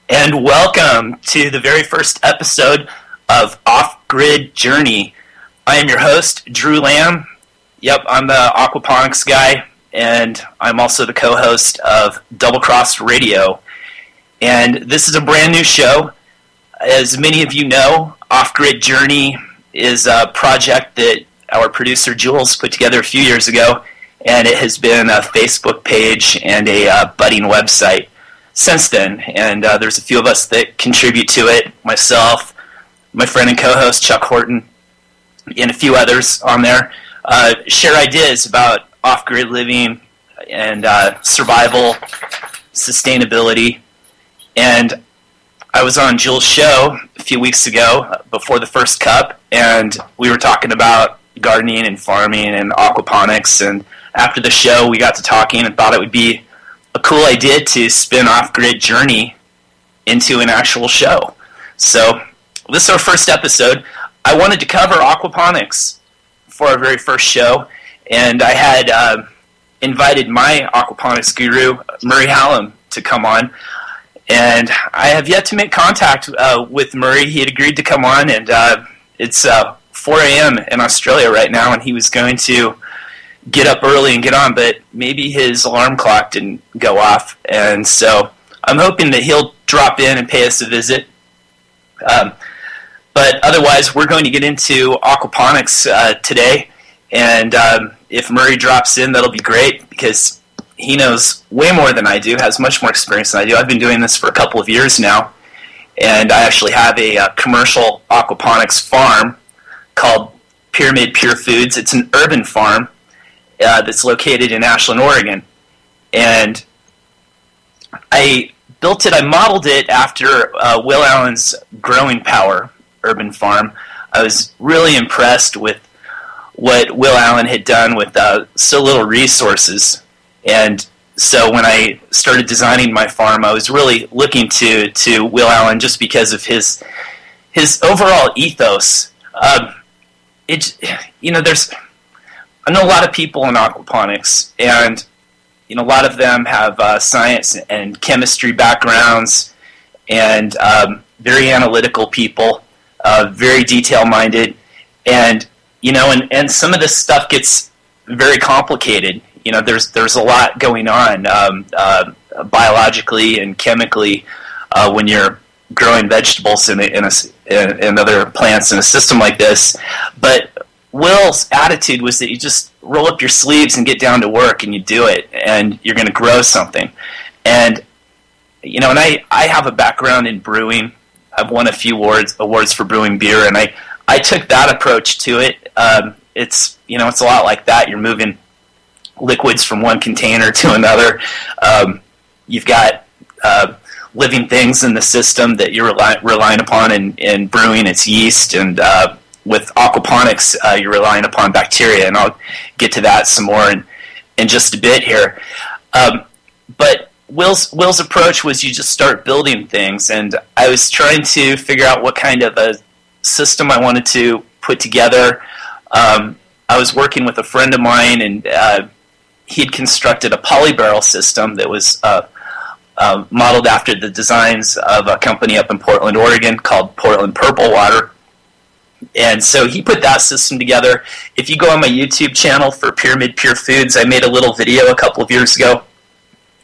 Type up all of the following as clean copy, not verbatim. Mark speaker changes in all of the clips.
Speaker 1: and welcome to the very first episode of Off Grid Journey. I am your host, Drew Lamb. Yep, I'm the aquaponics guy, and I'm also the co-host of Double Cross Radio. And this is a brand new show. As many of you know, Off Grid Journey is a project that our producer Jules put together a few years ago, and it has been a Facebook page and a budding website since then. And there's a few of us that contribute to it, myself, my friend and co-host Chuck Horton, and a few others on there. Share ideas about off-grid living and survival, sustainability. And I was on Jules' show a few weeks ago before the first cup, and we were talking about gardening and farming and aquaponics. And after the show, we got to talking and thought it would be a cool idea to spin Off-Grid Journey into an actual show. So this is our first episode. I wanted to cover aquaponics for our very first show, and I had invited my aquaponics guru, Murray Hallam, to come on. And I have yet to make contact with Murray. He had agreed to come on, and it's 4 a.m. in Australia right now, and he was going to get up early and get on, but maybe his alarm clock didn't go off. And so I'm hoping that he'll drop in and pay us a visit. But otherwise, we're going to get into aquaponics today. And if Murray drops in, that'll be great, because he knows way more than I do, has much more experience than I do. I've been doing this for a couple of years now, and I actually have a commercial aquaponics farm called Pyramid Pure Foods. It's an urban farm that's located in Ashland, Oregon. And I built it, I modeled it after Will Allen's Growing Power urban farm. I was really impressed with what Will Allen had done with so little resources. And so when I started designing my farm, I was really looking to Will Allen just because of his overall ethos. I know a lot of people in aquaponics, and a lot of them have science and chemistry backgrounds, and very analytical people, very detail-minded, and and some of this stuff gets very complicated. There's a lot going on biologically and chemically when you're growing vegetables and other plants in a system like this. But Will's attitude was that you just roll up your sleeves and get down to work, and you do it, and you're going to grow something. And and I have a background in brewing. I've won a few awards for brewing beer, and I took that approach to it. It's it's a lot like that. You're moving liquids from one container to another. You've got living things in the system that you're relying upon in brewing. It's yeast, and with aquaponics, you're relying upon bacteria, and I'll get to that some more in just a bit here. But Will's approach was you just start building things, and I was trying to figure out what kind of a system I wanted to put together. I was working with a friend of mine, and he'd constructed a polybarrel system that was modeled after the designs of a company up in Portland, Oregon called Portland Purple Water. And so he put that system together. If you go on my YouTube channel for Pyramid Pure Foods, I made a little video a couple of years ago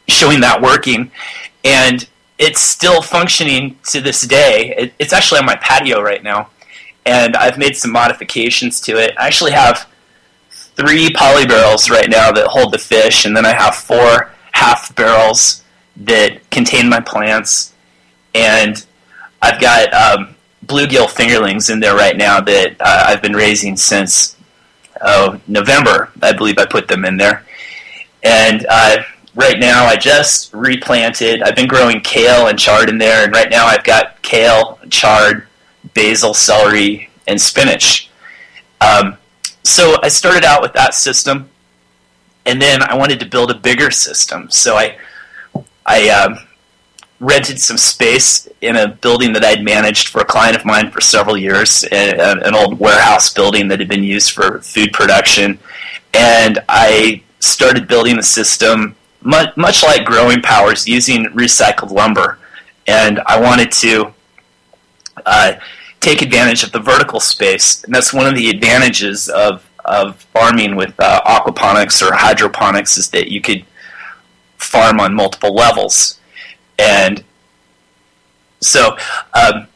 Speaker 1: showing that working. And it's still functioning to this day. It's actually on my patio right now. And I've made some modifications to it. I actually have 3 polybarrels right now that hold the fish, and then I have 4 half barrels that contain my plants. And I've got bluegill fingerlings in there right now that I've been raising since November. I believe I put them in there. And right now I just replanted. I've been growing kale and chard in there, and right now I've got kale, chard, basil, celery, and spinach. So I started out with that system, and then I wanted to build a bigger system. So I rented some space in a building that I'd managed for a client of mine for several years, an old warehouse building that had been used for food production, and I started building a system much like Growing Powers, using recycled lumber. and I wanted to take advantage of the vertical space, and that's one of the advantages of farming with aquaponics or hydroponics, is that you could farm on multiple levels. And so I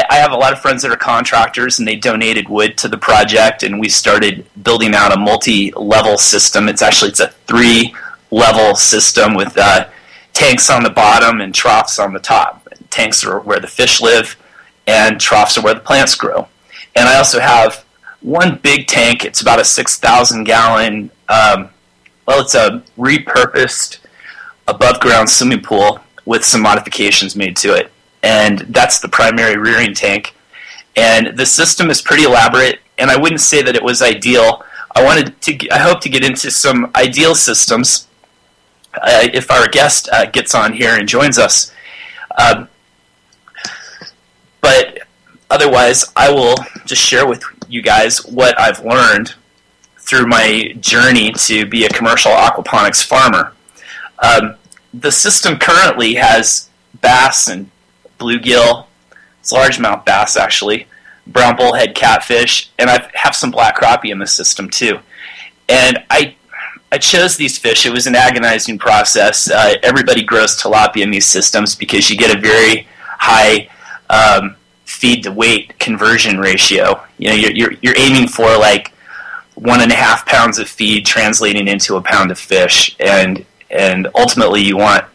Speaker 1: have a lot of friends that are contractors, and they donated wood to the project, and we started building out a multi-level system. It's a 3-level system with tanks on the bottom and troughs on the top. Tanks are where the fish live, and troughs are where the plants grow. And I also have one big tank. It's about a 6,000-gallon, it's a repurposed above-ground swimming pool with some modifications made to it. And that's the primary rearing tank. And the system is pretty elaborate, and I wouldn't say that it was ideal. I hope to get into some ideal systems if our guest gets on here and joins us. But otherwise, I will just share with you guys what I've learned through my journey to be a commercial aquaponics farmer. The system currently has bass and bluegill, it's largemouth bass actually, brown bullhead catfish, and I have some black crappie in the system too. And I chose these fish. It was an agonizing process. Everybody grows tilapia in these systems because you get a very high feed to weight conversion ratio. You know, you're aiming for like 1.5 pounds of feed translating into a pound of fish, and ultimately you want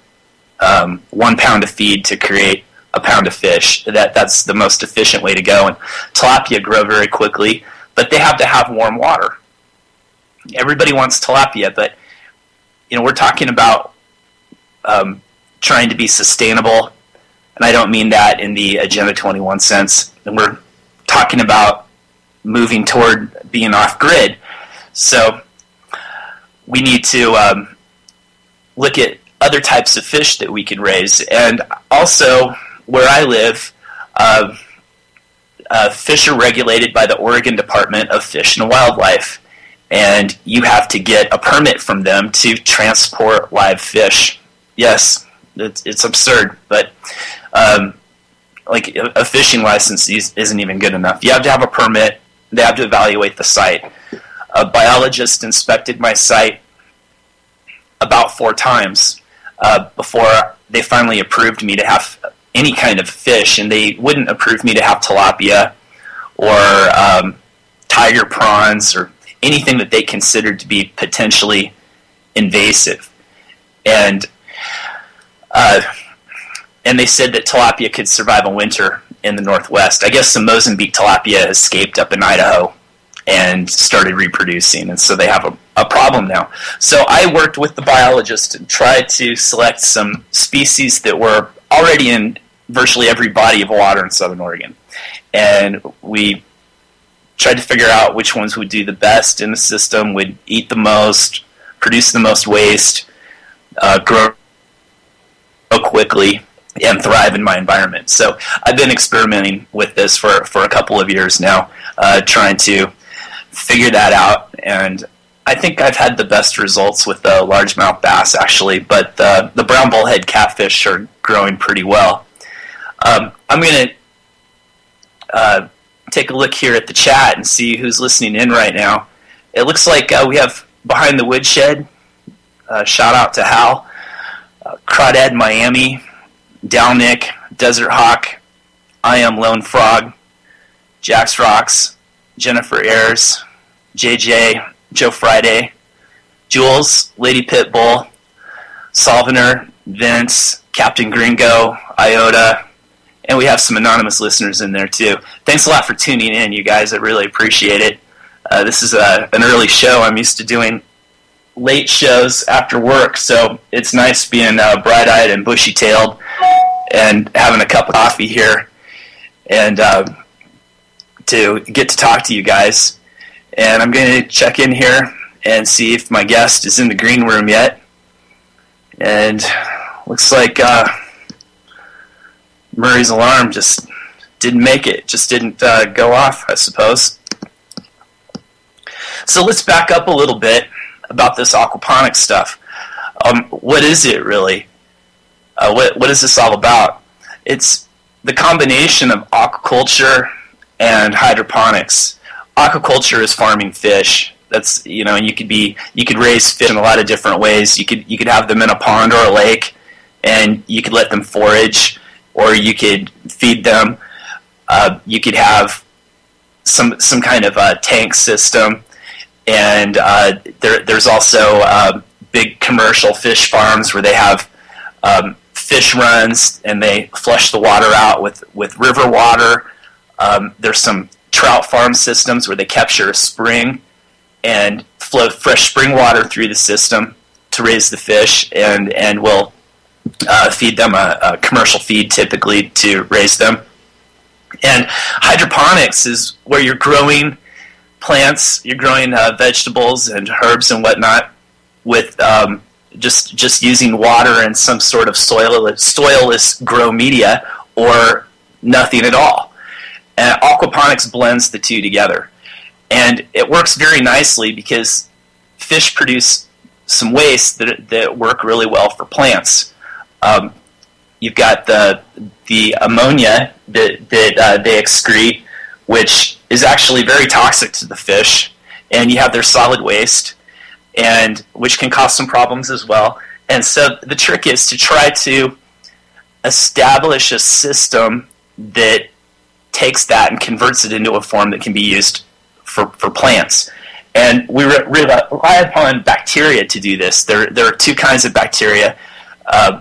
Speaker 1: 1 pound of feed to create a pound of fish. That's the most efficient way to go. And tilapia grow very quickly, but they have to have warm water. Everybody wants tilapia, but we're talking about trying to be sustainable, and I don't mean that in the Agenda 21 sense. And we're talking about moving toward being off-grid. So we need to look at other types of fish that we can raise. And also, where I live, fish are regulated by the Oregon Department of Fish and Wildlife. And you have to get a permit from them to transport live fish. Yes, it's absurd, but like a fishing license isn't even good enough. You have to have a permit. They have to evaluate the site. A biologist inspected my site about 4 times before they finally approved me to have any kind of fish, and they wouldn't approve me to have tilapia or tiger prawns or anything that they considered to be potentially invasive. And they said that tilapia could survive a winter in the Northwest. I guess some Mozambique tilapia escaped up in Idaho and started reproducing, and so they have a problem now. So I worked with the biologist and tried to select some species that were already in virtually every body of water in Southern Oregon. And we tried to figure out which ones would do the best in the system, would eat the most, produce the most waste, grow quickly, and thrive in my environment. So I've been experimenting with this for a couple of years now, trying to figure that out, and I think I've had the best results with the largemouth bass, actually, but the brown bullhead catfish are growing pretty well. I'm going to take a look here at the chat and see who's listening in right now. It looks like we have Behind the Woodshed. Shout out to Hal. Crawdad Miami, Dalnick, Desert Hawk, I Am Lone Frog, Jax Rocks, Jennifer Ayers, JJ, Joe Friday, Jules, Lady Pitbull, Salvener, Vince, Captain Gringo, Iota, and we have some anonymous listeners in there too. Thanks a lot for tuning in, you guys. I really appreciate it. This is an early show. I'm used to doing late shows after work, so it's nice being bright-eyed and bushy-tailed and having a cup of coffee here and to get to talk to you guys. And I'm going to check in here and see if my guest is in the green room yet. And looks like Murray's alarm just didn't make it, just didn't go off, I suppose. So let's back up a little bit about this aquaponics stuff. What is it really? What is this all about? It's the combination of aquaculture and hydroponics. Aquaculture is farming fish. That's, and you could raise fish in a lot of different ways. You could have them in a pond or a lake, and you could let them forage, or you could feed them. You could have some kind of a tank system, and there's also big commercial fish farms where they have fish runs and they flush the water out with river water. There's some trout farm systems where they capture a spring and flow fresh spring water through the system to raise the fish, and will feed them a commercial feed typically to raise them. And hydroponics is where you're growing plants, you're growing vegetables and herbs and whatnot with just using water and some sort of soilless grow media, or nothing at all. And aquaponics blends the two together. And it works very nicely because fish produce some wastes that work really well for plants. You've got the ammonia that they excrete, which is actually very toxic to the fish, and you have their solid waste, and which can cause some problems as well. And so the trick is to try to establish a system that takes that and converts it into a form that can be used for plants. And we rely upon bacteria to do this. There are two kinds of bacteria.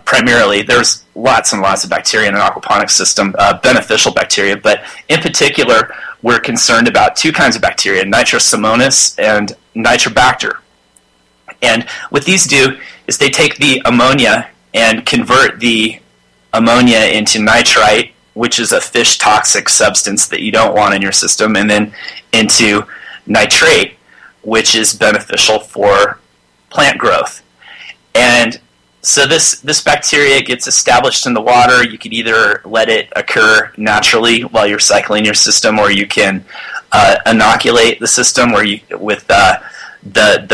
Speaker 1: Primarily, there's lots and lots of bacteria in an aquaponics system, beneficial bacteria, but in particular, we're concerned about two kinds of bacteria, Nitrosomonas and Nitrobacter. And what these do is they take the ammonia and convert the ammonia into nitrite, which is a fish toxic substance that you don't want in your system, and then into nitrate, which is beneficial for plant growth. And so this bacteria gets established in the water. You could either let it occur naturally while you're cycling your system, or you can inoculate the system where with the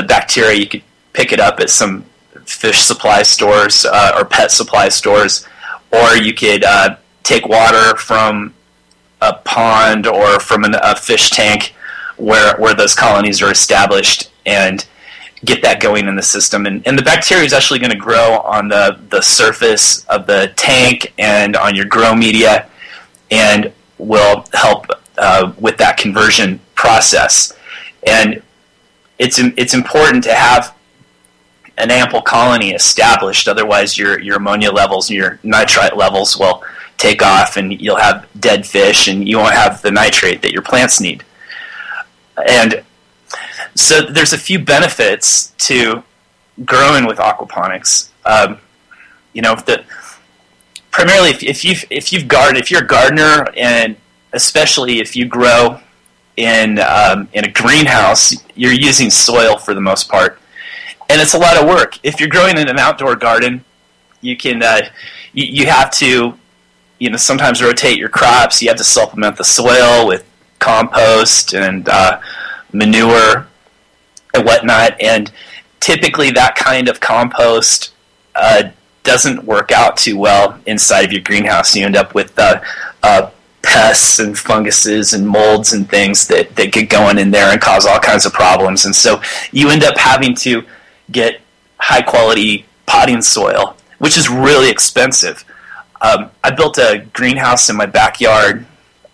Speaker 1: bacteria. You could pick it up at some fish supply stores or pet supply stores, or you could take water from a pond or from a fish tank where those colonies are established and get that going in the system. And the bacteria is actually going to grow on the surface of the tank and on your grow media, and will help with that conversion process. And it's important to have an ample colony established, otherwise your ammonia levels and your nitrite levels will take off, and you'll have dead fish, and you won't have the nitrate that your plants need. And so there's a few benefits to growing with aquaponics. Primarily if you're a gardener, and especially if you grow in a greenhouse, you're using soil for the most part, and it's a lot of work. If you're growing in an outdoor garden, you can you have to sometimes rotate your crops. You have to supplement the soil with compost and manure and whatnot, and typically that kind of compost doesn't work out too well inside of your greenhouse. You end up with pests and funguses and molds and things that get going in there and cause all kinds of problems, and so you end up having to get high quality potting soil, which is really expensive. I built a greenhouse in my backyard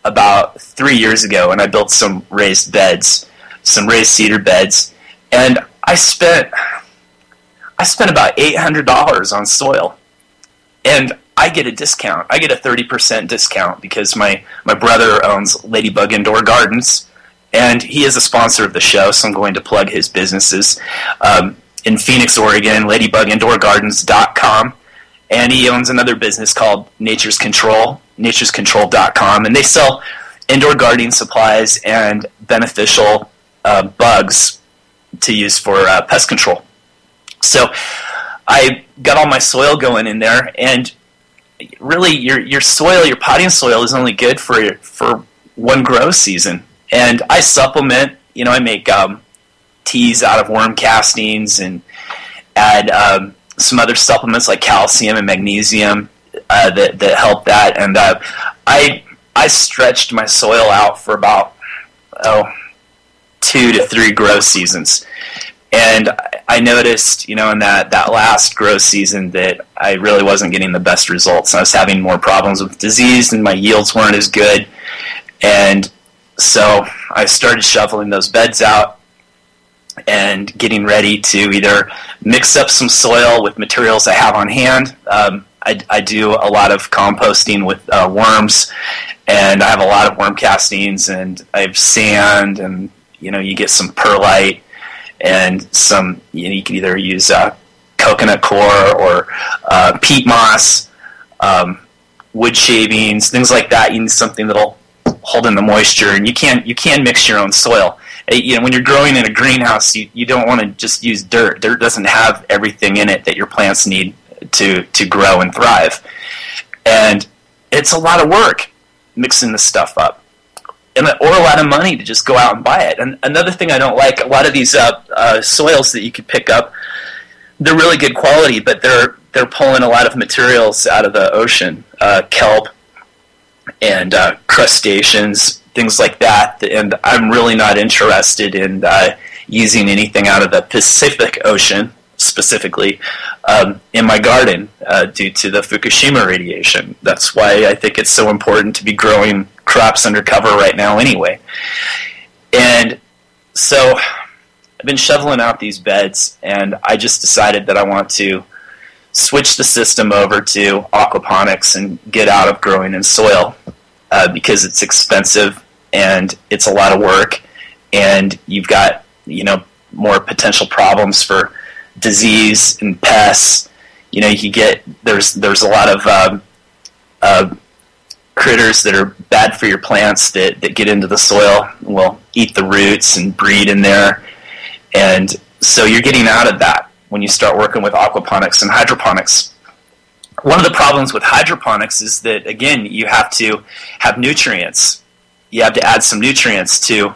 Speaker 1: about 3 years ago, and I built some raised beds, some raised cedar beds, and I spent about $800 on soil, and I get a discount. I get a 30% discount because my brother owns Ladybug Indoor Gardens, and he is a sponsor of the show, so I'm going to plug his businesses. In Phoenix, Oregon, ladybugindoorgardens.com, and he owns another business called Nature's Control, naturescontrol.com, and they sell indoor gardening supplies and beneficial bugs to use for pest control. So I got all my soil going in there, and really your soil, your potting soil, is only good for one grow season. And I supplement, I make teas out of worm castings and add some other supplements like calcium and magnesium that helped that. And I stretched my soil out for about 2 to 3 grow seasons. And I noticed, in that last grow season that I really wasn't getting the best results. I was having more problems with disease, and my yields weren't as good. And so I started shoveling those beds out and getting ready to either mix up some soil with materials I have on hand. I do a lot of composting with worms, and I have a lot of worm castings, and I have sand, and you get some perlite, and some, you can either use coconut coir or peat moss, wood shavings, things like that. You need something that'll hold in the moisture, and you can mix your own soil. When you're growing in a greenhouse, you don't want to just use dirt. Dirt doesn't have everything in it that your plants need to grow and thrive. And it's a lot of work mixing this stuff up, or a lot of money to just go out and buy it. And another thing I don't like, a lot of these soils that you could pick up, they're really good quality, but they're pulling a lot of materials out of the ocean, kelp and crustaceans, things like that. And I'm really not interested in using anything out of the Pacific Ocean, specifically, in my garden due to the Fukushima radiation. That's why I think it's so important to be growing crops under cover right now anyway. And so I've been shoveling out these beds, and I just decided that I want to switch the system over to aquaponics and get out of growing in soil because it's expensive and it's a lot of work, and you've got more potential problems for disease and pests. You can get there's a lot of critters that are bad for your plants that get into the soil and will eat the roots and breed in there. And so you're getting out of that when you start working with aquaponics and hydroponics. One of the problems with hydroponics is that, again, you have to have nutrients. You have to add some nutrients to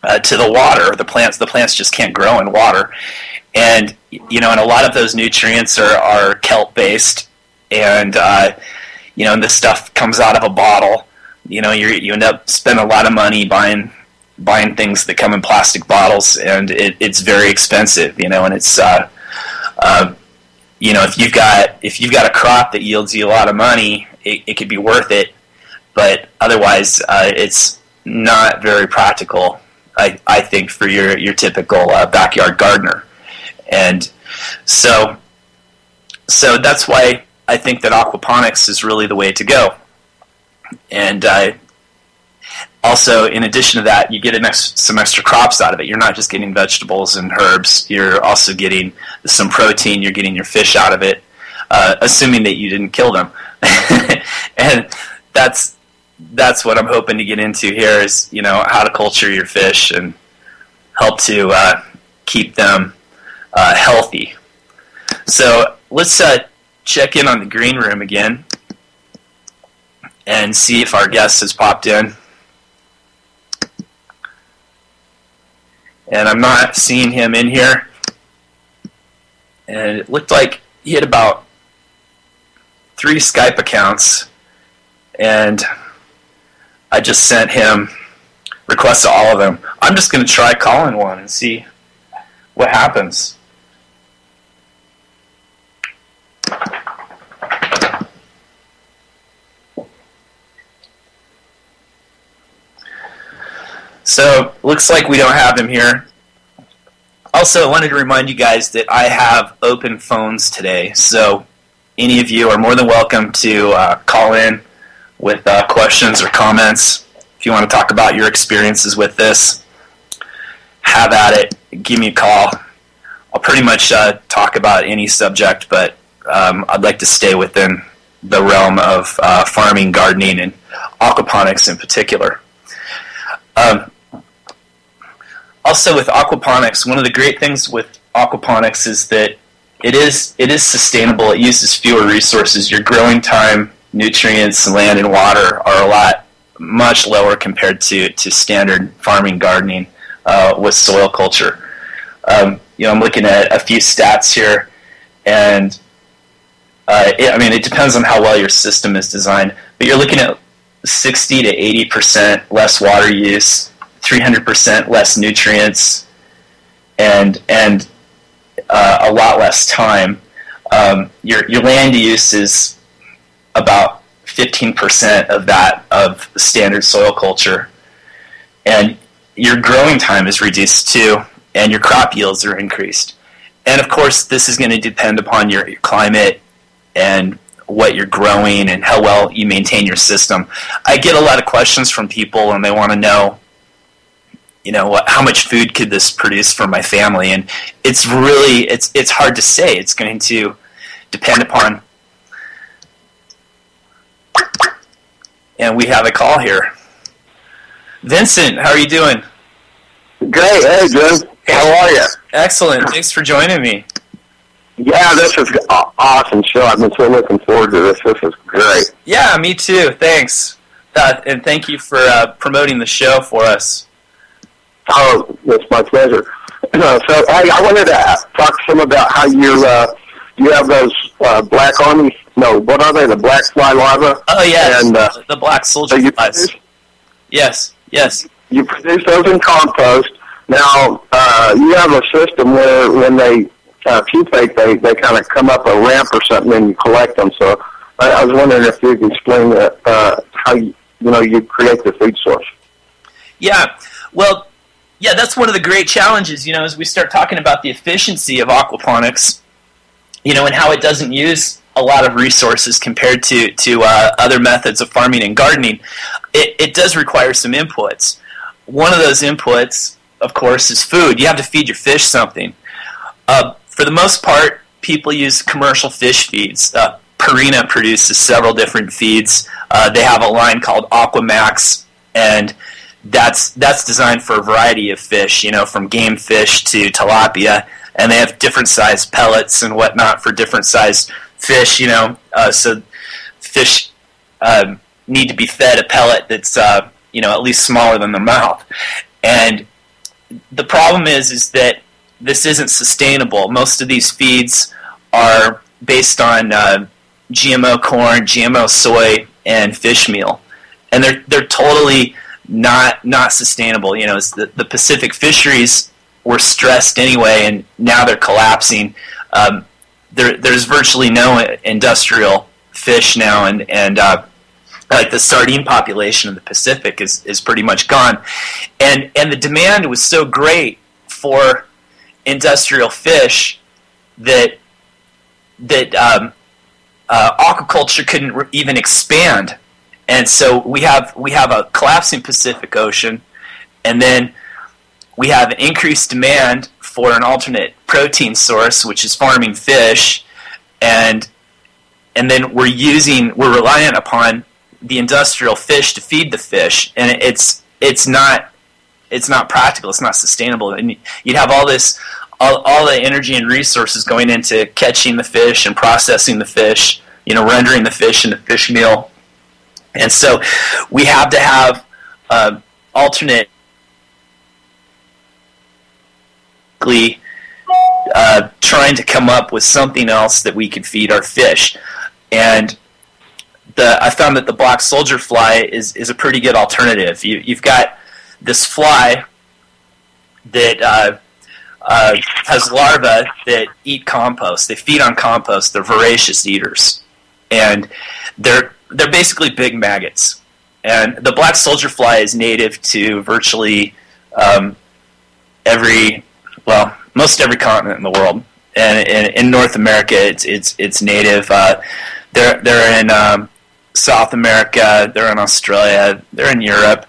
Speaker 1: the water. The plants just can't grow in water. And, and a lot of those nutrients are kelp-based, and, and this stuff comes out of a bottle. You end up spending a lot of money buying things that come in plastic bottles, and it's very expensive, and it's, if you've got a crop that yields you a lot of money, it could be worth it, but otherwise, it's not very practical, I think, for your typical backyard gardener. And so that's why I think that aquaponics is really the way to go. And also, in addition to that, you get some extra crops out of it. You're not just getting vegetables and herbs. You're also getting some protein. You're getting your fish out of it, assuming that you didn't kill them. And that's what I'm hoping to get into here is, how to culture your fish and help to keep them healthy. So let's check in on the green room again and see if our guest has popped in. And I'm not seeing him in here. And it looked like he had about 3 Skype accounts, and I just sent him requests to all of them. I'm just going to try calling one and see what happens. So, looks like we don't have him here. Also, I wanted to remind you guys that I have open phones today, so any of you are more than welcome to call in with questions or comments. If you want to talk about your experiences with this, have at it. Give me a call. I'll pretty much talk about any subject, but I'd like to stay within the realm of farming, gardening, and aquaponics in particular. Also, with aquaponics, one of the great things with aquaponics is that it is sustainable. It uses fewer resources. Your growing time, nutrients, land, and water are much lower compared to standard farming, gardening with soil culture. I'm looking at a few stats here, and it depends on how well your system is designed, but you're looking at 60 to 80% less water use, 300% less nutrients, and a lot less time. Your land use is about 15% of that of standard soil culture, and your growing time is reduced too, and your crop yields are increased. And of course, this is going to depend upon your climate and what you're growing and how well you maintain your system. I get a lot of questions from people, and they want to know, how much food could this produce for my family? And it's really, it's hard to say. It's going to depend upon. And we have a call here. Vincent, how are you doing?
Speaker 2: Great. Hey, Jim. How are you?
Speaker 1: Excellent. Thanks for joining me.
Speaker 2: Yeah, this is an awesome show. I've been so looking forward to this. This is great.
Speaker 1: Yeah, me too. Thanks. And thank you for promoting the show for us.
Speaker 2: Oh, it's my pleasure. So, hey, I wanted to talk some about how you have those black army. No, what are they? The black fly larvae?
Speaker 1: Oh, yes. And the black soldier flies. Yes.
Speaker 2: You produce those in compost. Now, you have a system where when they pupate, they kind of come up a ramp or something, and you collect them. So I was wondering if you could explain how you create the food source.
Speaker 1: Yeah, well, that's one of the great challenges. As we start talking about the efficiency of aquaponics, and how it doesn't use a lot of resources compared to other methods of farming and gardening. It does require some inputs. One of those inputs, of course, is food. You have to feed your fish something. For the most part, people use commercial fish feeds. Purina produces several different feeds. They have a line called Aquamax, and that's designed for a variety of fish, from game fish to tilapia, and they have different sized pellets and whatnot for different sized fish. So fish need to be fed a pellet that's at least smaller than their mouth, and the problem is that this isn't sustainable. Most of these feeds are based on GMO corn, GMO soy, and fish meal, and they're totally not sustainable. The Pacific fisheries were stressed anyway, and now they're collapsing. There's virtually no industrial fish now, and like the sardine population of the Pacific is pretty much gone, and the demand was so great for industrial fish that aquaculture couldn't even expand, and so we have a collapsing Pacific Ocean, and then we have an increased demand for an alternate protein source, which is farming fish, and then we're reliant upon the industrial fish to feed the fish, and it's not practical. It's not sustainable, and you'd have all the energy and resources going into catching the fish and processing the fish, rendering the fish into fish meal, and so we have to have alternate. Trying to come up with something else that we could feed our fish, and I found that the black soldier fly is a pretty good alternative. You've got this fly that has larvae that eat compost. They feed on compost. They're voracious eaters, and they're basically big maggots. And the black soldier fly is native to virtually most every continent in the world. And in North America, it's native. They're in South America. They're in Australia. They're in Europe.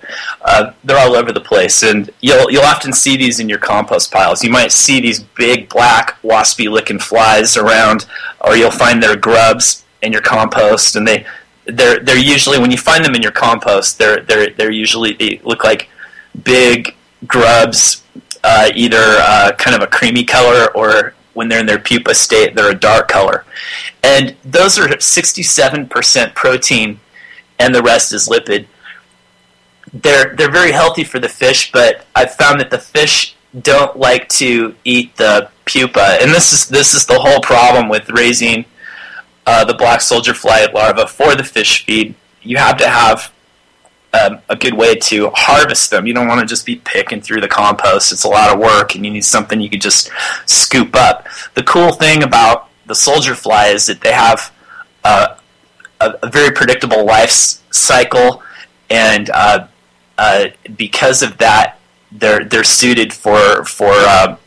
Speaker 1: They're all over the place, and you'll often see these in your compost piles. You might see these big black waspy-looking flies around, or you'll find their grubs in your compost. And they're usually, when you find them in your compost, they look like big grubs, either kind of a creamy color, or when they're in their pupa state, they're a dark color. And those are 67% protein, and the rest is lipid. They're very healthy for the fish, but I've found that the fish don't like to eat the pupa, and this is the whole problem with raising the black soldier fly larva for the fish feed, you have to have a good way to harvest them. You don't want to just be picking through the compost. It's a lot of work, and you need something you could just scoop up. The cool thing about the soldier fly is that they have a very predictable life cycle, and because of that, they're suited for farming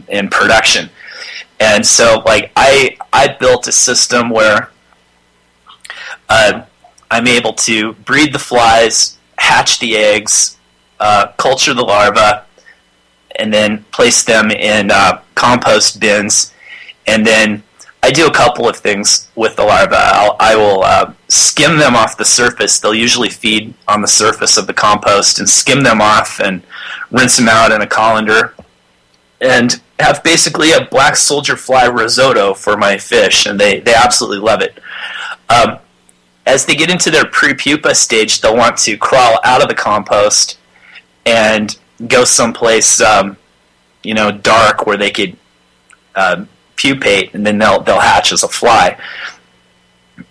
Speaker 1: and production. And so, like, I built a system where I'm able to breed the flies, hatch the eggs, culture the larvae, and then place them in compost bins. And then I do a couple of things with the larvae. I will skim them off the surface. They'll usually feed on the surface of the compost, and skim them off and rinse them out in a colander, and have basically a black soldier fly risotto for my fish, and they absolutely love it. As they get into their pre-pupa stage, they'll want to crawl out of the compost and go someplace, dark where they could pupate, and then they'll hatch as a fly.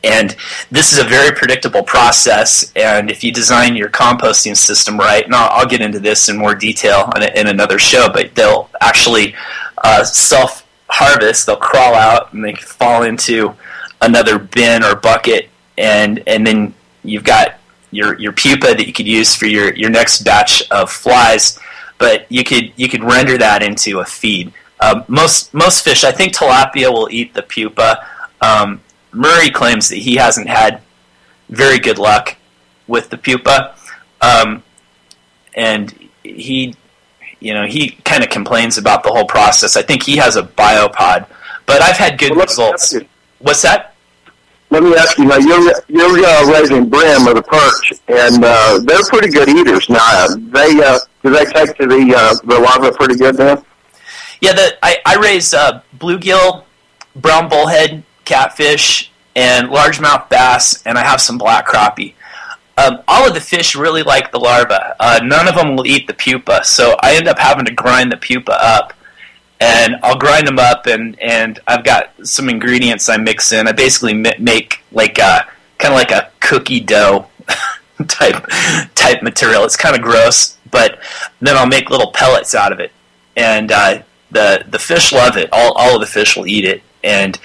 Speaker 1: And this is a very predictable process, and if you design your composting system right, and I'll get into this in more detail in another show, but they'll actually self-harvest. They'll crawl out, and they fall into another bin or bucket, and then you've got your pupa that you could use for your next batch of flies, but you could render that into a feed. Most fish, I think tilapia will eat the pupa. Murray claims that he hasn't had very good luck with the pupa, and he kind of complains about the whole process. I think he has a biopod, but I've had good results. What's that?
Speaker 2: Let me ask you, now you're raising brim or the perch, and they're pretty good eaters. Now, do they take to the larva pretty good then?
Speaker 1: Yeah, I raise bluegill, brown bullhead, catfish, and largemouth bass, and I have some black crappie. All of the fish really like the larva. None of them will eat the pupa, so I end up having to grind the pupa up. And I'll grind them up, and I've got some ingredients I mix in. I basically make kind of like a cookie dough type material. It's kind of gross, but then I'll make little pellets out of it. And the fish love it. All of the fish will eat it, and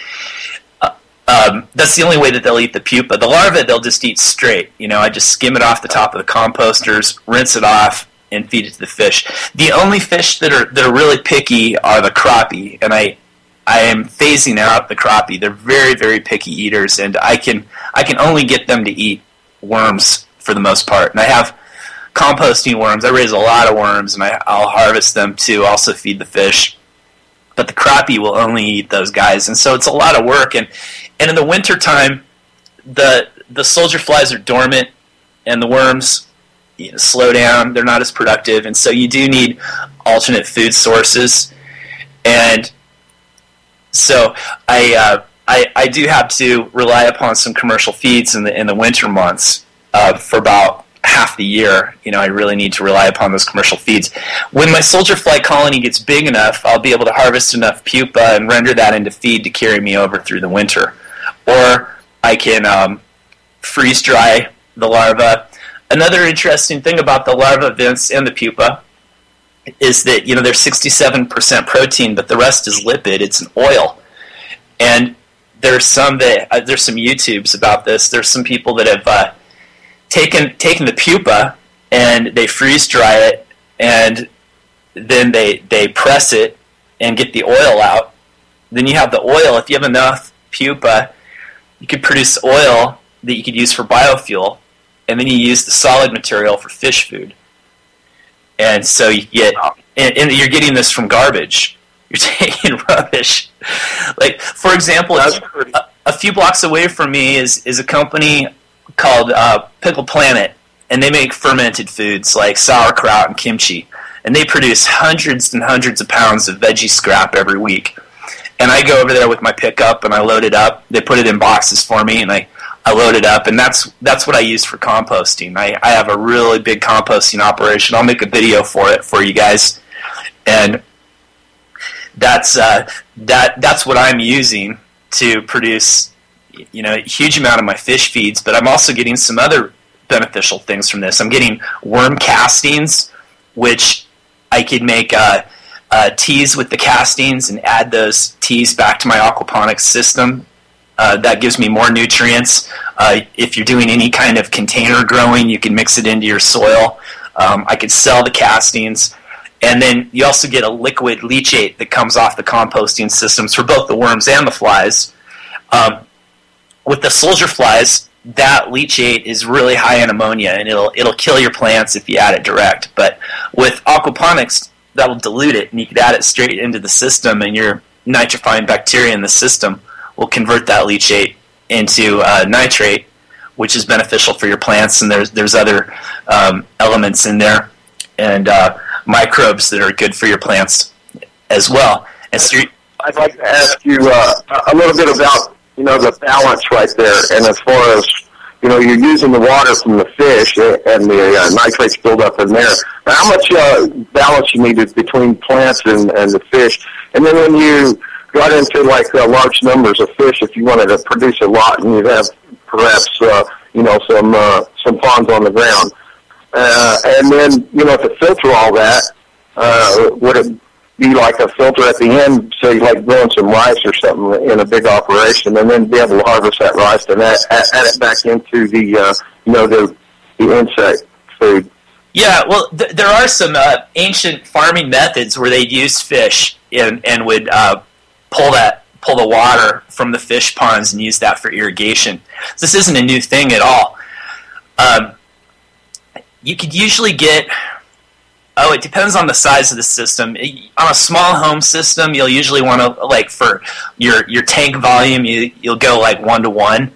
Speaker 1: that's the only way that they'll eat the pupa. The larvae they'll just eat straight. I just skim it off the top of the composters, rinse it off, and feed it to the fish. The only fish that are really picky are the crappie, and I am phasing out the crappie. They're very, very picky eaters, and I can only get them to eat worms for the most part. And I have composting worms. I raise a lot of worms, and I'll harvest them to also feed the fish. But the crappie will only eat those guys, and so it's a lot of work. And in the wintertime, the soldier flies are dormant, and the worms slow down. They're not as productive, and so you do need alternate food sources. And so I do have to rely upon some commercial feeds in the winter months for about half the year. I really need to rely upon those commercial feeds. When my soldier fly colony gets big enough, I'll be able to harvest enough pupa and render that into feed to carry me over through the winter. Or I can freeze dry the larva. Another interesting thing about the larva, Vince, and the pupa is that they're 67% protein, but the rest is lipid. It's an oil. And there's some YouTubes about this. There's some people that have taken the pupa and they freeze dry it, and then they press it and get the oil out. Then you have the oil. If you have enough pupa, you could produce oil that you could use for biofuel, and then you use the solid material for fish food. And so you get, and you're getting this from garbage. You're taking rubbish. Like, for example, a few blocks away from me is a company called Pickle Planet, and they make fermented foods like sauerkraut and kimchi. And they produce hundreds and hundreds of pounds of veggie scrap every week. And I go over there with my pickup, and I load it up. They put it in boxes for me, and I load it up, and that's what I use for composting. I have a really big composting operation. I'll make a video for you guys, and that's what I'm using to produce, a huge amount of my fish feeds, but I'm also getting some other beneficial things from this. I'm getting worm castings, which I could make teas with the castings and add those teas back to my aquaponics system. That gives me more nutrients. If you're doing any kind of container growing, you can mix it into your soil. I could sell the castings. And then you also get a liquid leachate that comes off the composting systems for both the worms and the flies. With the soldier flies, that leachate is really high in ammonia, and it'll kill your plants if you add it direct. But with aquaponics, that'll dilute it, and you can add it straight into the system, and your nitrifying bacteria in the system will convert that leachate into nitrate, which is beneficial for your plants. And there's other elements in there, and microbes that are good for your plants as well. And so
Speaker 2: I'd like to ask you a little bit about the balance right there, and as far as you're using the water from the fish and the nitrates build up in there. Now, how much balance you needed between plants and the fish, and then when you got into large numbers of fish, if you wanted to produce a lot and you'd have perhaps some ponds on the ground. And then, to filter all that, would it be like a filter at the end, say like growing some rice or something in a big operation, and then be able to harvest that rice and add it back into the insect food?
Speaker 1: Yeah, well, there are some ancient farming methods where they'd use fish and would pull the water from the fish ponds and use that for irrigation. This isn't a new thing at all. You could usually get, it depends on the size of the system. On a small home system, you'll usually want to, for your tank volume, you'll go 1-to-1.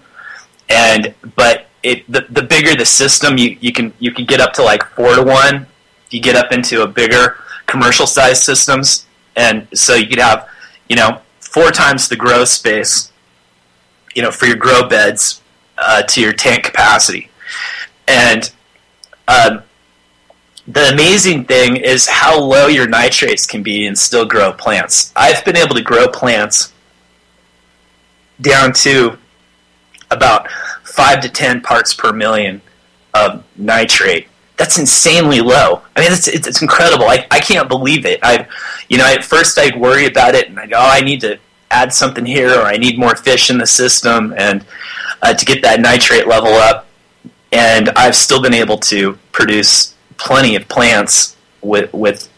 Speaker 1: But the bigger the system, you can get up to 4-to-1. If you get up into a bigger commercial size systems, and so you could have 4 times the grow space, for your grow beds to your tank capacity. And the amazing thing is how low your nitrates can be and still grow plants. I've been able to grow plants down to about 5 to 10 parts per million of nitrate. That's insanely low. I mean, it's incredible. I can't believe it. At first I'd worry about it, and I'd go, I need to add something here, or I need more fish in the system, and to get that nitrate level up. And I've still been able to produce plenty of plants with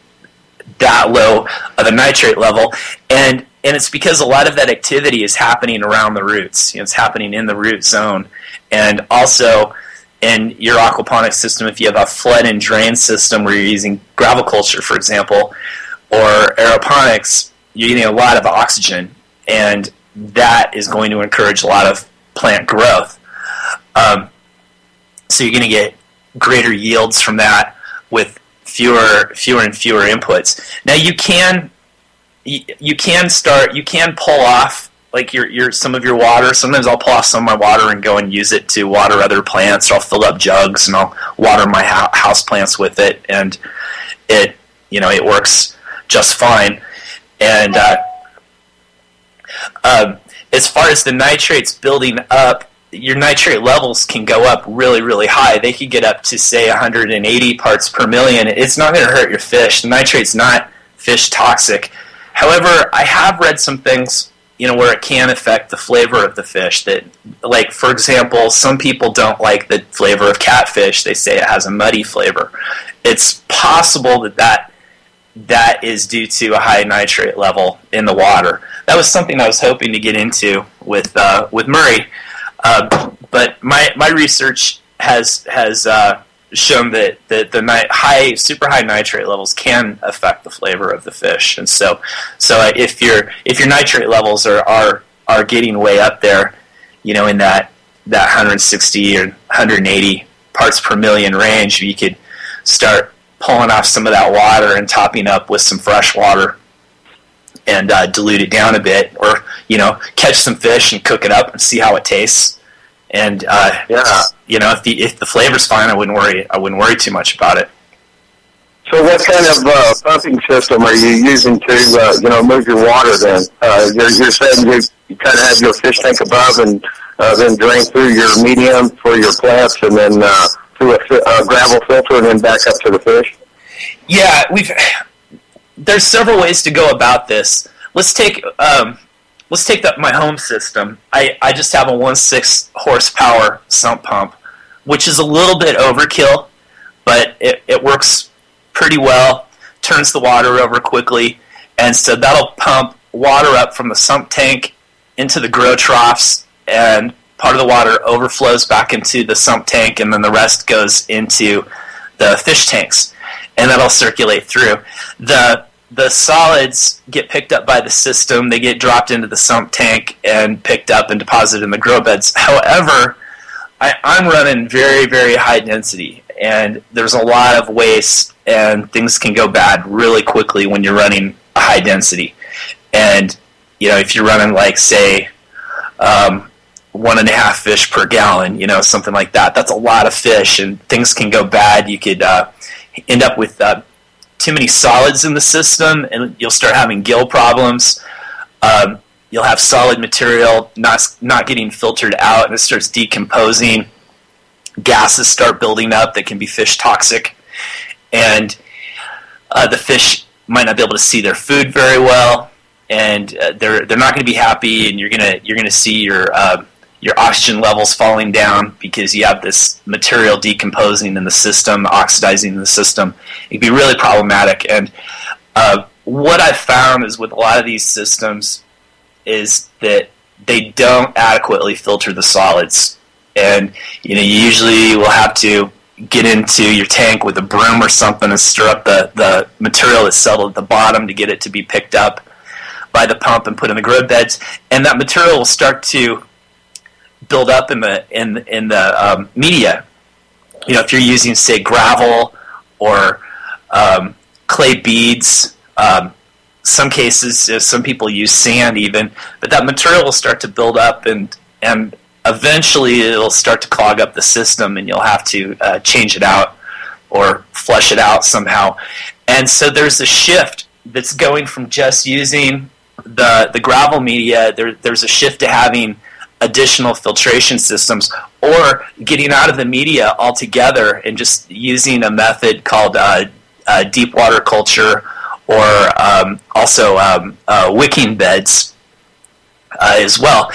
Speaker 1: that low of a nitrate level, and it's because a lot of that activity is happening around the roots. It's happening in the root zone, and also in your aquaponics system, if you have a flood and drain system where you're using gravel culture, for example, or aeroponics, you're getting a lot of oxygen, and that is going to encourage a lot of plant growth. So you're going to get greater yields from that with fewer and fewer inputs. Now you can pull off your some of your water. Sometimes I'll pull off some of my water and go and use it to water other plants, or I'll fill up jugs and I'll water my house plants with it, and it works just fine. And as far as the nitrates building up, your nitrate levels can go up really, really high. They could get up to, say, 180 parts per million. It's not going to hurt your fish. The nitrate's not fish toxic. However, I have read some things, where it can affect the flavor of the fish. That, for example, some people don't like the flavor of catfish. They say it has a muddy flavor. It's possible that is due to a high nitrate level in the water. That was something I was hoping to get into with Murray. But my research has shown that the super high nitrate levels can affect the flavor of the fish, and so if your nitrate levels are getting way up there, in that 160 or 180 parts per million range, you could start pulling off some of that water and topping up with some fresh water and dilute it down a bit, or catch some fish and cook it up and see how it tastes. And if the flavor's fine, I wouldn't worry too much about it.
Speaker 2: So what kind of pumping system are you using to move your water then? You're saying you kind of have your fish tank above and then drain through your medium for your plants and then through a gravel filter and then back up to the fish?
Speaker 1: Yeah, there's several ways to go about this. Let's take my home system. I just have a 1.6 horsepower sump pump, which is a little bit overkill, but it works pretty well, turns the water over quickly, and so that'll pump water up from the sump tank into the grow troughs, and part of the water overflows back into the sump tank, and then the rest goes into the fish tanks, and that'll circulate through. The solids get picked up by the system, they get dropped into the sump tank and picked up and deposited in the grow beds. However, I'm running very, very high density, and there's a lot of waste, and things can go bad really quickly when you're running a high density. And, if you're running, like, say, 1.5 fish per gallon, something like that, that's a lot of fish, and things can go bad. You could end up with too many solids in the system, and you'll start having gill problems. You'll have solid material not getting filtered out, and it starts decomposing. Gases start building up that can be fish toxic, and the fish might not be able to see their food very well, and they're not going to be happy, and you're gonna see your oxygen levels falling down because you have this material decomposing in the system, oxidizing in the system. It can be really problematic. And what I've found is with a lot of these systems is that they don't adequately filter the solids. And you usually will have to get into your tank with a broom or something and stir up the material that's settled at the bottom to get it to be picked up by the pump and put in the grow beds. And that material will start to build up in the media. If you're using, say, gravel or clay beads, some cases, some people use sand even, but that material will start to build up, and eventually it'll start to clog up the system, and you'll have to change it out or flush it out somehow. And so there's a shift that's going from just using the gravel media. There's a shift to having additional filtration systems, or getting out of the media altogether and just using a method called deep water culture, or also wicking beds as well.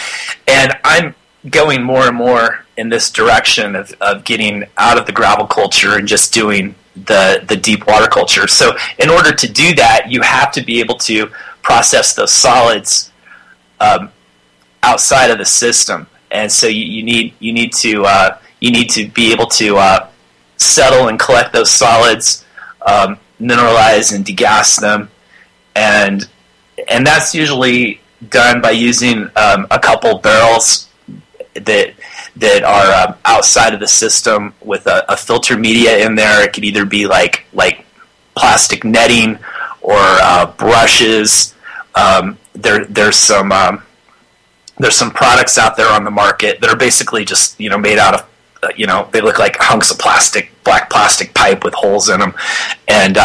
Speaker 1: And I'm going more and more in this direction of getting out of the gravel culture and just doing the deep water culture. So in order to do that, you have to be able to process those solids outside of the system, and so you need to be able to settle and collect those solids, mineralize and degas them, and that's usually done by using a couple barrels that are outside of the system with a filter media in there. It could either be like plastic netting or brushes. There's some products out there on the market that are basically just made out of they look like hunks of black plastic pipe with holes in them, and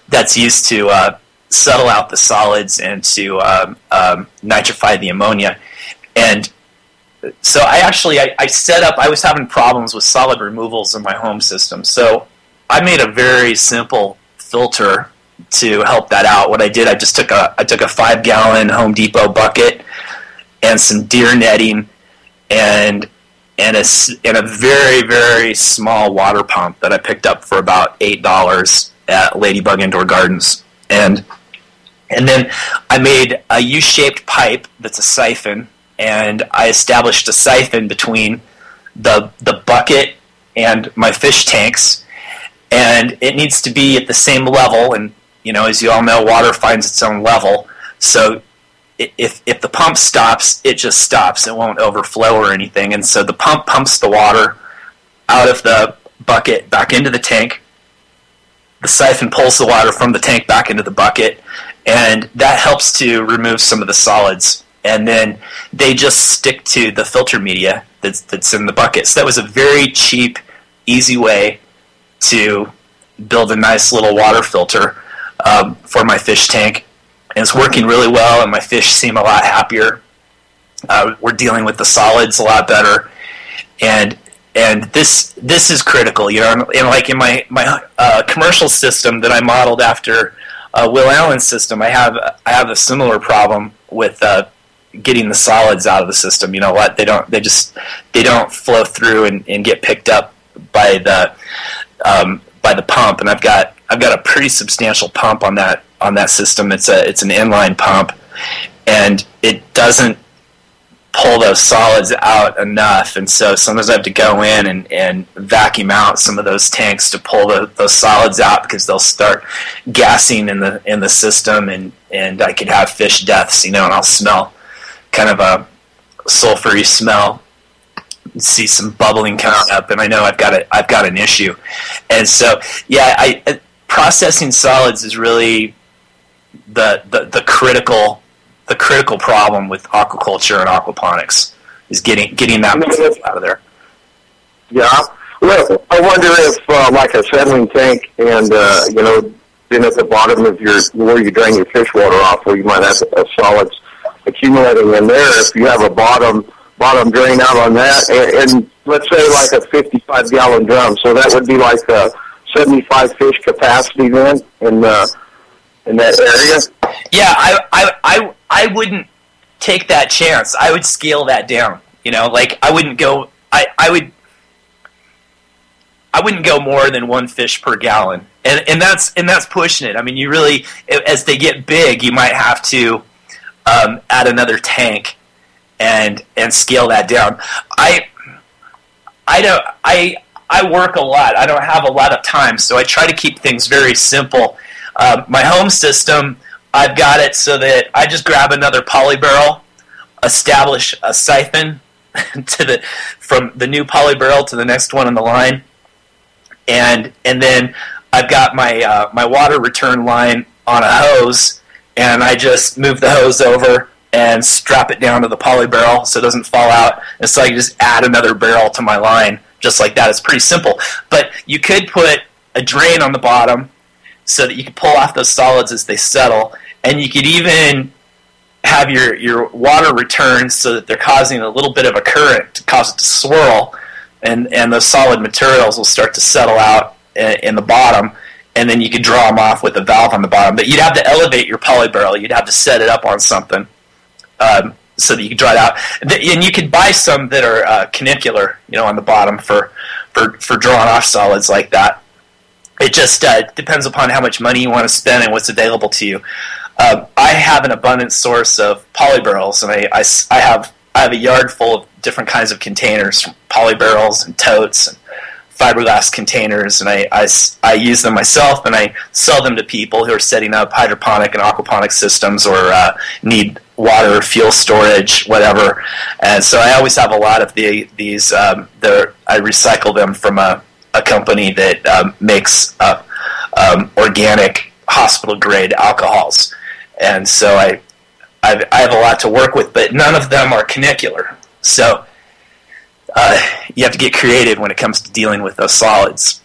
Speaker 1: that's used to settle out the solids and to nitrify the ammonia. And so I set up. I was having problems with solid removals in my home system, so I made a very simple filter to help that out. What I did, I took a 5-gallon Home Depot bucket and some deer netting and a very, very small water pump that I picked up for about $8 at Ladybug Indoor Gardens. And then I made a U-shaped pipe that's a siphon, and I established a siphon between the bucket and my fish tanks, and it needs to be at the same level. And as you all know, water finds its own level. So if the pump stops, it just stops. It won't overflow or anything. And so the pump pumps the water out of the bucket back into the tank. The siphon pulls the water from the tank back into the bucket, and that helps to remove some of the solids. And then they just stick to the filter media that's in the bucket. So that was a very cheap, easy way to build a nice little water filter for my fish tank, and it's working really well, and my fish seem a lot happier. We're dealing with the solids a lot better, and this is critical, you know. And like in my commercial system that I modeled after Will Allen's system, I have a similar problem with getting the solids out of the system. You know what? They don't flow through and get picked up by the pump. And I've got a pretty substantial pump on that system. It's an inline pump, and it doesn't pull those solids out enough, and so sometimes I have to go in and vacuum out some of those tanks to pull those solids out, because they'll start gassing in the system, and I could have fish deaths, you know, and I'll smell kind of a sulfury smell, see some bubbling coming up, and I know I've got an issue. And so processing solids is really the critical problem with aquaculture and aquaponics, is getting that out of there.
Speaker 2: Yeah. Well, I wonder if like a settling tank and then at the bottom of where you drain your fish water off, where you might have solids accumulating in there, if you have a bottom drain out on that, and let's say like a 55-gallon drum, so that would be like a 75 fish capacity then in that area.
Speaker 1: Yeah, I wouldn't take that chance. I would scale that down. You know, like I wouldn't go more than one fish per gallon, and that's pushing it. I mean, you really, as they get big, you might have to add another tank and scale that down. I work a lot. I don't have a lot of time, so I try to keep things very simple. My home system, I've got it so that I just grab another poly barrel, establish a siphon from the new poly barrel to the next one in the line, and then I've got my water return line on a hose, and I just move the hose over and strap it down to the poly barrel so it doesn't fall out, and so I can just add another barrel to my line just like that. It's pretty simple, but you could put a drain on the bottom so that you can pull off those solids as they settle, and you could even have your water return so that they're causing a little bit of a current to cause it to swirl, and those solid materials will start to settle out in the bottom, and then you could draw them off with a valve on the bottom. But you'd have to elevate your poly barrel. You'd have to set it up on something so that you could draw it out. And you could buy some that are canicular, you know, on the bottom for drawing off solids like that. It just depends upon how much money you want to spend and what's available to you. I have an abundant source of poly barrels, and I have a yard full of different kinds of containers, poly barrels and totes and fiberglass containers, and I use them myself, and I sell them to people who are setting up hydroponic and aquaponic systems or need water, fuel storage, whatever. And so I always have a lot of these. I recycle them from a company that makes organic hospital-grade alcohols. And so I have a lot to work with, but none of them are canicular. So you have to get creative when it comes to dealing with those solids,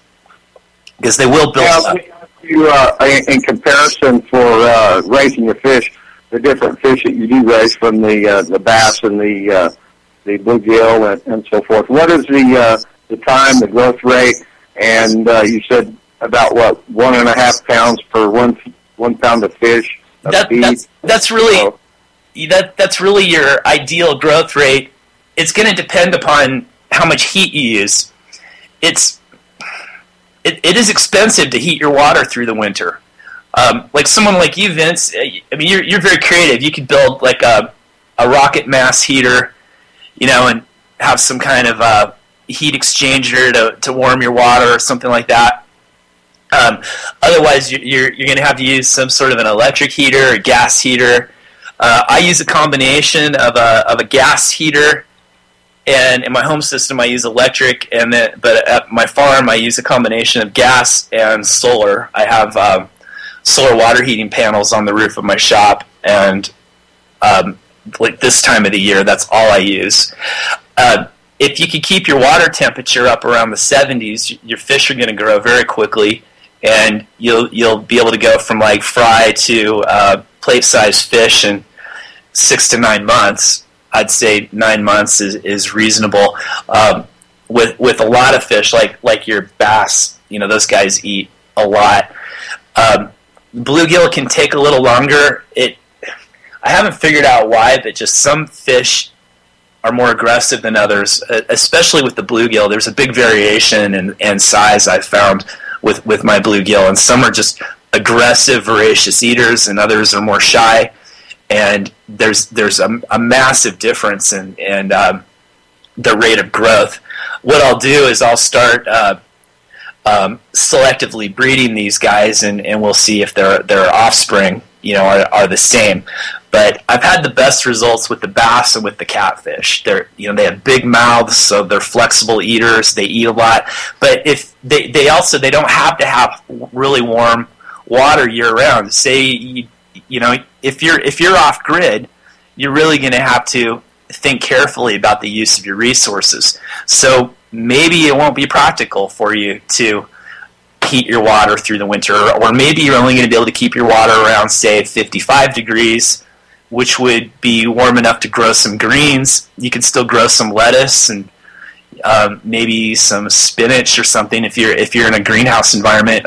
Speaker 1: because they will build up.
Speaker 2: In comparison for raising your fish, the different fish that you do raise, from the bass and the bluegill and so forth, what is the time, the growth rate, and you said about 1.5 pounds per one pound of fish?
Speaker 1: That's really your ideal growth rate. It's going to depend upon how much heat you use. It is expensive to heat your water through the winter. Like someone like you, Vince, I mean, you're very creative. You could build like a rocket mass heater, you know, and have some kind of heat exchanger to warm your water or something like that. Otherwise, you're going to have to use some sort of an electric heater or gas heater. I use a combination of a gas heater, and in my home system I use electric, but at my farm I use a combination of gas and solar. I have solar water heating panels on the roof of my shop, and like this time of the year, that's all I use. If you can keep your water temperature up around the 70s, your fish are going to grow very quickly, and you'll be able to go from like fry to plate-sized fish in 6 to 9 months. I'd say 9 months is reasonable. With a lot of fish, like your bass, those guys eat a lot. Bluegill can take a little longer. I haven't figured out why, but just some fish are more aggressive than others, especially with the bluegill. There's a big variation in size I've found with my bluegill, and some are just aggressive, voracious eaters, and others are more shy. And there's a massive difference in the rate of growth. What I'll do is I'll start selectively breeding these guys, and we'll see if their offspring are the same. But I've had the best results with the bass and with the catfish. They have big mouths, so they're flexible eaters. They eat a lot, but if they don't have to have really warm water year round. Say if you're off grid, you're really going to have to think carefully about the use of your resources. So maybe it won't be practical for you to heat your water through the winter, or maybe you're only going to be able to keep your water around, say, 55 degrees, which would be warm enough to grow some greens. You can still grow some lettuce and maybe some spinach or something if you're in a greenhouse environment.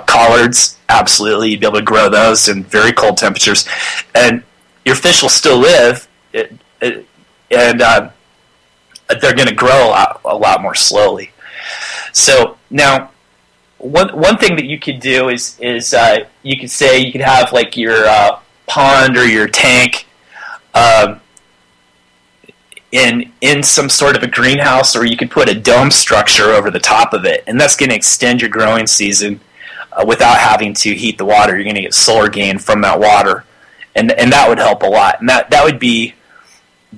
Speaker 1: Collards, absolutely, you'd be able to grow those in very cold temperatures, and your fish will still live, and they're going to grow a lot more slowly. So now, one thing that you could do is you could have like your pond or your tank in some sort of a greenhouse, or you could put a dome structure over the top of it, and that's going to extend your growing season without having to heat the water. You're going to get solar gain from that water, and that would help a lot. And that would be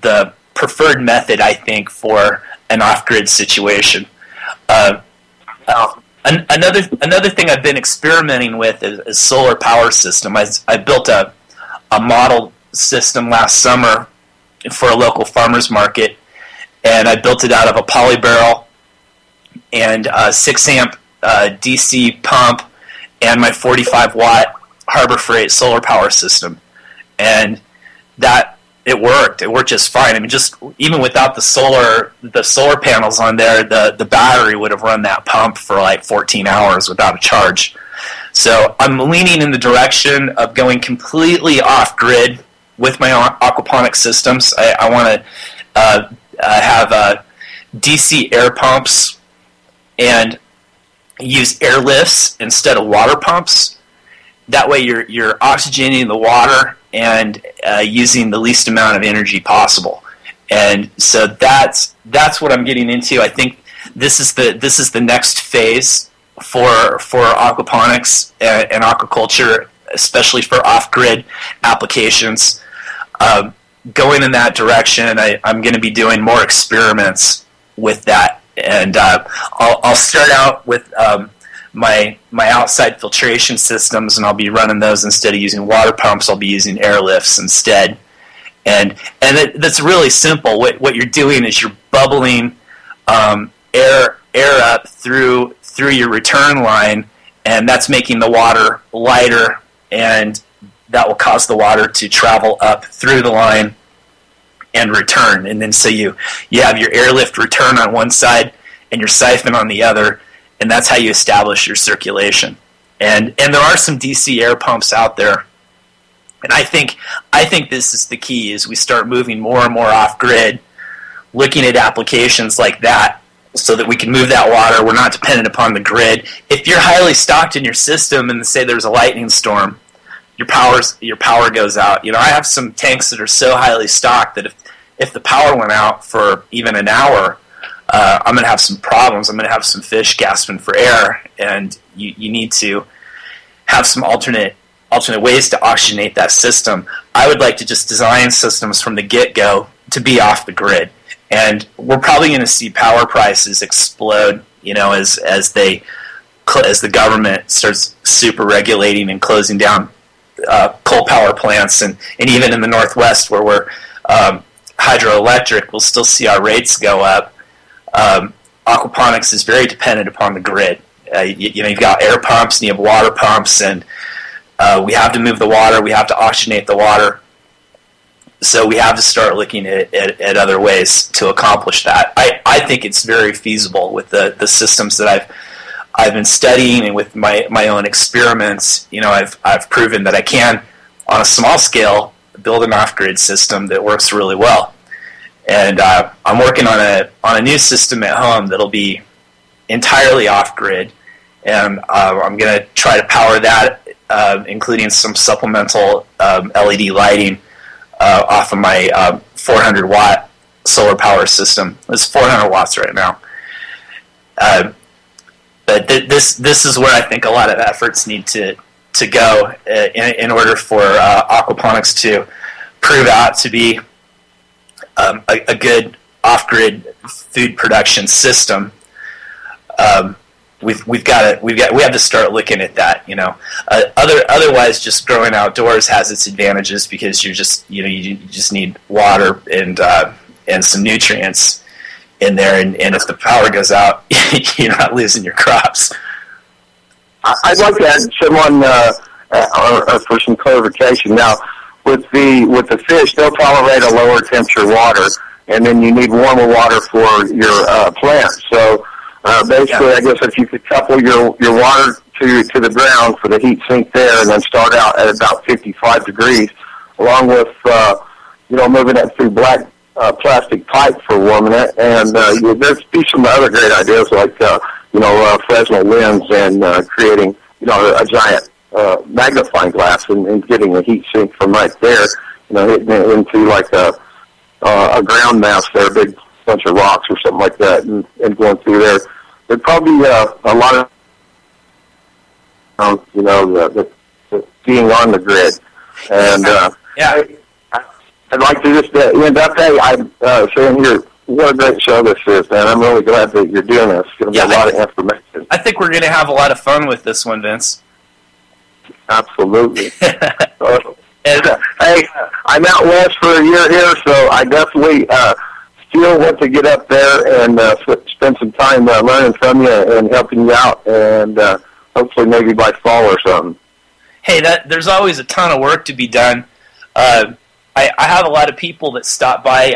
Speaker 1: the preferred method, I think, for an off-grid situation. Another thing I've been experimenting with is solar power system. I built a model system last summer for a local farmer's market, and I built it out of a poly barrel and a 6 amp DC pump and my 45 watt Harbor Freight solar power system, and that it worked just fine. I mean, just even without the solar panels on there, the battery would have run that pump for like 14 hours without a charge. So I'm leaning in the direction of going completely off grid with my aquaponic systems. I want to have DC air pumps and use air lifts instead of water pumps. That way you're oxygenating the water and using the least amount of energy possible. And so that's what I'm getting into. I think this is the next phase for aquaponics and aquaculture, especially for off-grid applications. Going in that direction, I'm going to be doing more experiments with that, and I'll start out with my outside filtration systems, and I'll be running those instead of using water pumps. I'll be using air lifts instead, and that's really simple. What you're doing is you're bubbling air up through your return line, and that's making the water lighter, and that will cause the water to travel up through the line and return. And then so you have your airlift return on one side and your siphon on the other, and that's how you establish your circulation. And there are some DC air pumps out there, and I think this is the key, is we start moving more and more off grid, looking at applications like that, so that we can move that water. We're not dependent upon the grid. If you're highly stocked in your system, and say there's a lightning storm, your power goes out. I have some tanks that are so highly stocked that if the power went out for even an hour, I'm going to have some problems. I'm going to have some fish gasping for air, and you need to have some alternate ways to oxygenate that system. I would like to just design systems from the get-go to be off the grid, and we're probably going to see power prices explode, as the government starts super regulating and closing down coal power plants, and even in the Northwest where we're hydroelectric, we'll still see our rates go up. Aquaponics is very dependent upon the grid, You've got air pumps and you have water pumps, and we have to move the water. We have to oxygenate the water. So we have to start looking at other ways to accomplish that. I think it's very feasible with the systems that I've been studying, and with my own experiments. I've proven that I can, on a small scale, build an off-grid system that works really well. And I'm working on a new system at home that'll be entirely off-grid, and I'm going to try to power that, including some supplemental LED lighting off of my 400-watt solar power system. It's 400 watts right now. But this is where I think a lot of efforts need to go in order for aquaponics to prove out to be a good off-grid food production system. We have to start looking at that. Otherwise, just growing outdoors has its advantages, because you just need water and some nutrients in there, and if the power goes out, you're not losing your crops.
Speaker 2: I'd like to add someone for some clarification. Now, with the fish, they'll tolerate a lower temperature water, and then you need warmer water for your plants. So basically, I guess if you could couple your water to the ground for the heat sink there, and then start out at about 55 degrees, along with moving it through black plastic pipe for warming it, and there's be some other great ideas like Fresnel lens and creating a giant magnifying glass and getting a heat sink from right there, hitting it into like a ground mass there, a big bunch of rocks or something like that, and going through there. There'd probably be a lot of the being on the grid, and
Speaker 1: yeah.
Speaker 2: I'd like to just end up saying here, what a great show this is, man. I'm really glad that you're doing this. It's going to be a lot of information.
Speaker 1: I think we're going to have a lot of fun with this one, Vince.
Speaker 2: Absolutely. Hey, I'm out west for a year here, so I definitely still want to get up there and spend some time learning from you and helping you out, and hopefully maybe by fall or something.
Speaker 1: Hey, there's always a ton of work to be done. I have a lot of people that stop by.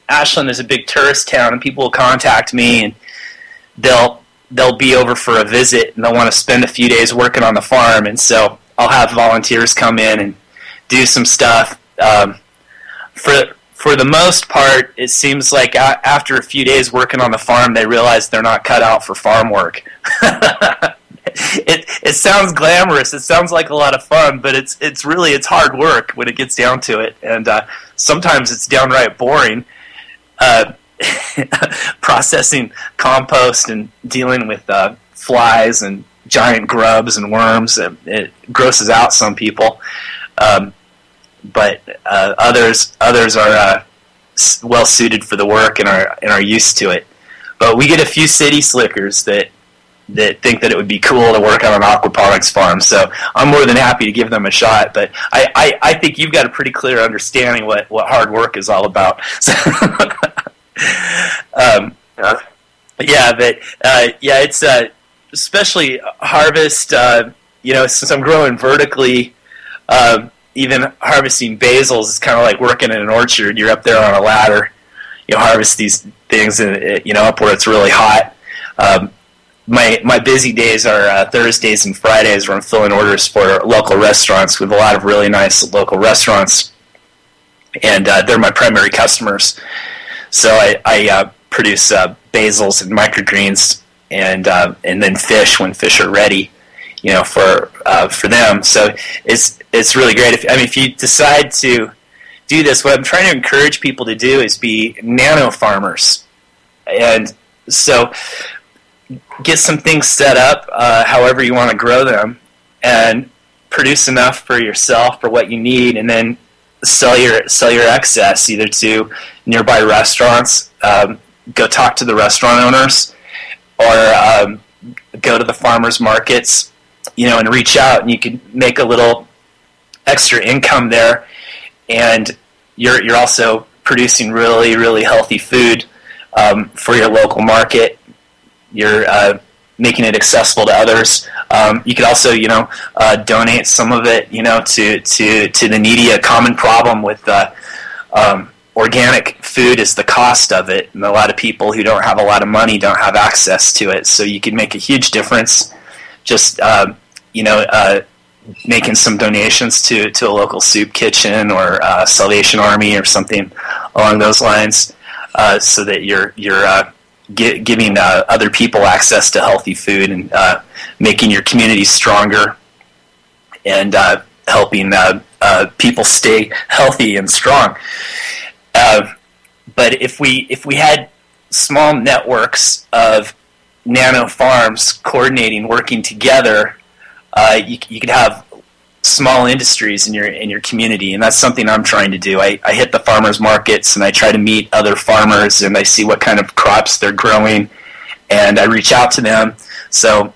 Speaker 1: Ashland is a big tourist town, and people will contact me, and they'll be over for a visit, and they'll want to spend a few days working on the farm, and so I'll have volunteers come in and do some stuff. For the most part, it seems like after a few days working on the farm, they realize they're not cut out for farm work. It sounds glamorous. It sounds like a lot of fun, but it's really hard work when it gets down to it, and sometimes it's downright boring. Processing compost and dealing with flies and giant grubs and worms, it grosses out some people, but others are well suited for the work and are used to it. But we get a few city slickers that think that it would be cool to work on an aquaponics farm. So I'm more than happy to give them a shot. But I think you've got a pretty clear understanding what hard work is all about. So it's especially harvest. Since I'm growing vertically, even harvesting basils is kind of like working in an orchard. You're up there on a ladder. You harvest these things, up where it's really hot. My busy days are Thursdays and Fridays, where I'm filling orders for local restaurants. We have a lot of really nice local restaurants, and they're my primary customers. So I produce basils and microgreens, and then fish when fish are ready, for them. So it's really great. If you decide to do this, what I'm trying to encourage people to do is be nano farmers, and so get some things set up however you want to grow them, and produce enough for yourself for what you need, and then sell your excess either to nearby restaurants, go talk to the restaurant owners, or go to the farmers markets, and reach out, and you can make a little extra income there, and you're also producing really, really healthy food for your local market. You're making it accessible to others. You could also, donate some of it, to the needy. A common problem with organic food is the cost of it, and a lot of people who don't have a lot of money don't have access to it. So you could make a huge difference just, making some donations to a local soup kitchen or Salvation Army or something along those lines, so that you're giving other people access to healthy food and making your community stronger and helping people stay healthy and strong. But if we had small networks of nano farms coordinating, working together, you could have small industries in your community, and that's something I'm trying to do. I hit the farmers markets and I try to meet other farmers and I see what kind of crops they're growing, and I reach out to them. So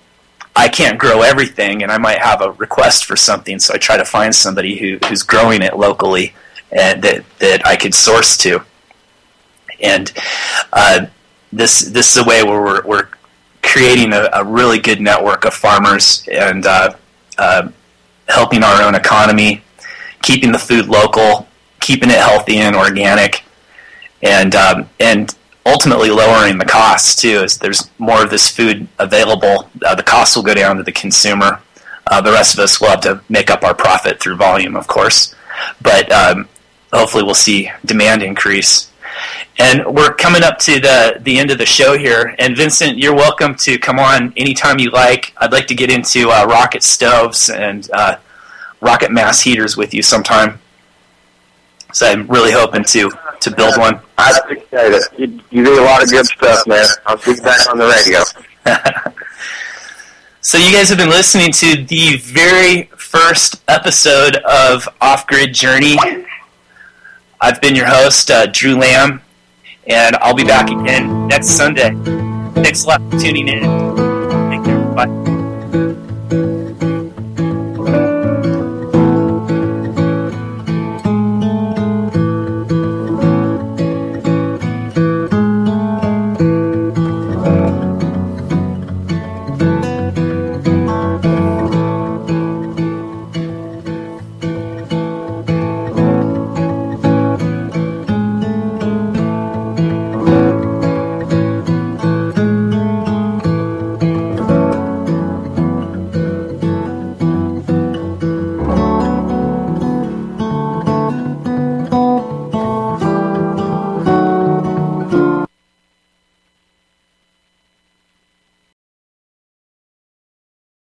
Speaker 1: I can't grow everything, and I might have a request for something, so I try to find somebody who's growing it locally and that I could source to. And this is a way where we're creating a really good network of farmers and helping our own economy, keeping the food local, keeping it healthy and organic, and ultimately lowering the costs too. As there's more of this food available, the costs will go down to the consumer. The rest of us will have to make up our profit through volume, of course, but hopefully we'll see demand increase. And we're coming up to the end of the show here. And Vincent, you're welcome to come on anytime you like. I'd like to get into rocket stoves and rocket mass heaters with you sometime. So I'm really hoping to build one.
Speaker 2: I appreciate it. You do a lot of good stuff, man. I'll be back on the radio.
Speaker 1: So you guys have been listening to the very first episode of Off Grid Journey. I've been your host, Drew Lamb, and I'll be back again next Sunday. Thanks a lot for tuning in. Take care. Bye.